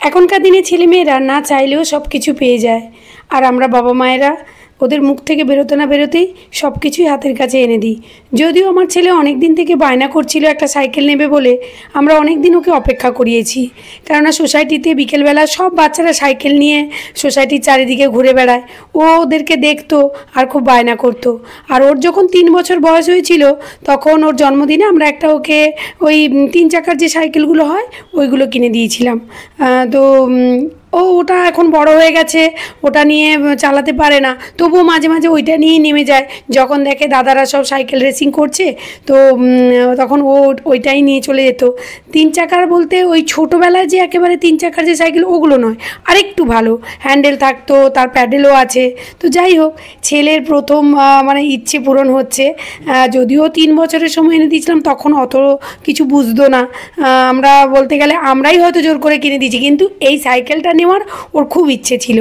এখনকার দিনে ছেলেমেয়েরা না চাইলেও সব কিছু পেয়ে যায়, আর আমরা বাবা মায়েরা ওদের মুখ থেকে বেরোতে না বেরোতেই সব কিছুই হাতের কাছে এনে দিই। যদিও আমার ছেলে অনেক দিন থেকে বায়না করছিল একটা সাইকেল নেবে বলে, আমরা অনেক দিন ওকে অপেক্ষা করিয়েছি। কেননা সোসাইটিতে বিকেলবেলা সব বাচ্চারা সাইকেল নিয়ে সোসাইটির চারিদিকে ঘুরে বেড়ায়, ও ওদেরকে দেখতো আর খুব বায়না করতো। আর ওর যখন 3 বছর বয়স হয়েছিল তখন ওর জন্মদিনে আমরা একটা ওকে ওই 3 চাকার যে সাইকেলগুলো হয় ওইগুলো কিনে দিয়েছিলাম। তো ওটা এখন বড় হয়ে গেছে, ওটা নিয়ে চালাতে পারে না, তবুও মাঝে মাঝে ওইটা নিয়েই নেমে যায়। যখন দেখে দাদারা সব সাইকেল রেসিং করছে তো তখন ওইটাই নিয়ে চলে যেত। 3 চাকার বলতে ওই ছোটোবেলায় যে একেবারে 3 চাকার যে সাইকেল ওগুলো নয়, আরেকটু ভালো হ্যান্ডেল থাকতো, তার প্যাডেলও আছে। তো যাই হোক, ছেলের প্রথম মানে ইচ্ছে পূরণ হচ্ছে। যদিও 3 বছরের সময় এনে দিয়েছিলাম তখন অত কিছু বুঝতো না, আমরা বলতে গেলে আমরাই হয়তো জোর করে কিনে দিয়েছি, কিন্তু এই সাইকেলটা নেওয়ার ওর খুব ইচ্ছে ছিল।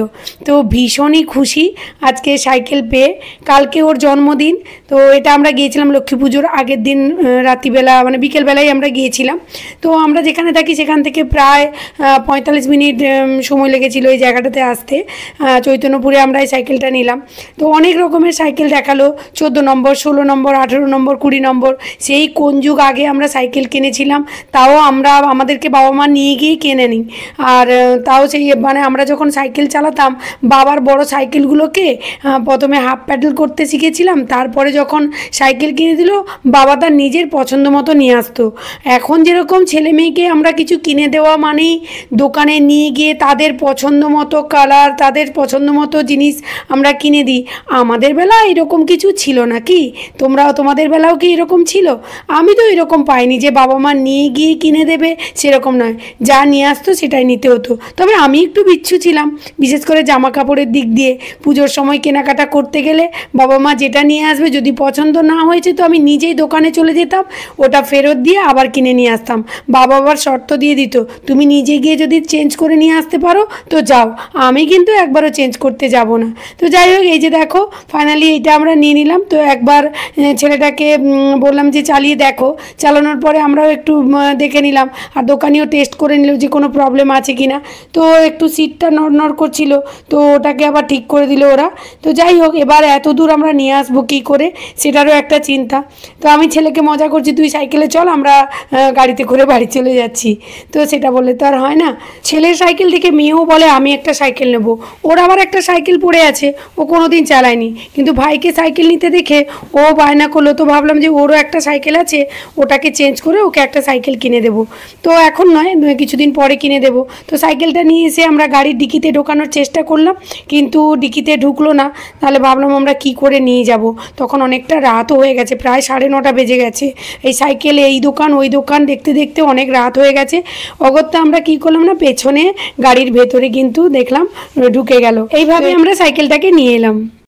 তো ভীষণই খুশি আজকে সাইকেল পেয়ে। কালকে ওর জন্মদিন, তো এটা আমরা গিয়েছিলাম লক্ষ্মী পুজোর আগের দিন রাত্রিবেলা, মানে বিকেলবেলায় আমরা গিয়েছিলাম। তো আমরা যেখানে থাকি সেখান থেকে প্রায় 45 মিনিট সময় লেগেছিল এই জায়গাটাতে আসতে। চৈতন্যপুরে আমরা এই সাইকেলটা নিলাম। তো অনেক রকমের সাইকেল দেখালো, 14 নম্বর, 16 নম্বর, 18 নম্বর, 20 নম্বর। সেই কোন যুগ আগে আমরা সাইকেল কিনেছিলাম, তাও আমরা আমাদেরকে বাবা মা নিয়ে গিয়েই কিনে নিই। আর তাও সেই মানে আমরা যখন সাইকেল চালাতাম বাবার বড় সাইকেলগুলোকে প্রথমে হাফ প্যাডেল করতে শিখেছিলাম, তারপরে যখন সাইকেল কিনে দিল বাবা তার নিজের পছন্দ মতো নিয়ে আসতো। এখন যেরকম ছেলে মেয়েকে আমরা কিছু কিনে দেওয়া মানেই দোকানে নিয়ে গিয়ে তাদের পছন্দ মতো কালার, তাদের পছন্দ মতো জিনিস আমরা কিনে দিই। আমাদের বেলা এরকম কিছু ছিল না কি? তোমাদের বেলাও কি এরকম ছিল? আমি তো এরকম পাইনি যে বাবা মা নিয়ে গিয়ে কিনে দেবে, সেরকম নয়, যা নিয়ে আসতো সেটাই নিতে হতো। তবে আমি একটু বিচ্ছু ছিলাম, বিশেষ করে জামা কাপড়ের দিক দিয়ে। পুজোর সময় কেনাকাটা করতে গেলে বাবা মা যেটা নিয়ে আসবে যদি পছন্দ না হয়েছে তো আমি নিজেই দোকানে চলে যেতাম, ওটা ফেরত দিয়ে আবার কিনে নিয়ে আসতাম। বাবা আবার শর্ত দিয়ে দিত, তুমি নিজে গিয়ে যদি চেঞ্জ করে নিয়ে আসতে পারো তো যাও, আমি কিন্তু একবারও চেঞ্জ করতে যাব না। তো যাই হোক, এই যে দেখো ফাইনালি এইটা আমরা নিয়ে নিলাম। তো একবার ছেলেটাকে বললাম যে চালিয়ে দেখো, চালানোর পরে আমরাও একটু দেখে নিলাম, আর দোকানিও টেস্ট করে নিল যে কোনো প্রবলেম আছে কি না। তো একটু সিটটা নড়নড় করছিল, তো ওটাকে আবার ঠিক করে দিল ওরা। তো যাই হোক, এবার এত দূর আমরা নিয়ে আসবো কী করে সেটারও একটা চিন্তা। তো আমি ছেলেকে মজা করছি, তুই সাইকেলে চল, আমরা গাড়িতে করে বাড়ি চলে যাচ্ছি। তো সেটা বললে তো আর হয় না। ছেলের সাইকেল থেকে মেয়েও বলে আমি একটা সাইকেল নেব। ওর আবার একটা সাইকেল পড়ে আছে, ও কোনো দিন চালায়নি, কিন্তু ভাইকে সাইকেল নিতে দেখে ও বায়না করলো। তো ভাবলাম যে ওরও একটা সাইকেল আছে, ওটাকে চেঞ্জ করে ওকে একটা সাইকেল কিনে দেবো। তো এখন নয়, কিছুদিন পরে কিনে দেবো। তো সাইকেলটা নিয়ে এসে আমরা গাড়ির ডিকিতে ঢোকানোর চেষ্টা করলাম, কিন্তু ডিকিতে ঢুকলো না। তাহলে ভাবলাম আমরা কি করে নিয়ে যাব। তখন অনেকটা রাতও হয়ে গেছে, প্রায় 9:30 বেজে গেছে। এই সাইকেলে এই দোকান ওই দোকান দেখতে দেখতে অনেক রাত হয়ে গেছে। অগত্যা আমরা কি করলাম না, পেছনে গাড়ির ভেতরে কিন্তু দেখলাম ঢুকে গেল। এইভাবে আমরা সাইকেলটাকে নিয়ে এলাম।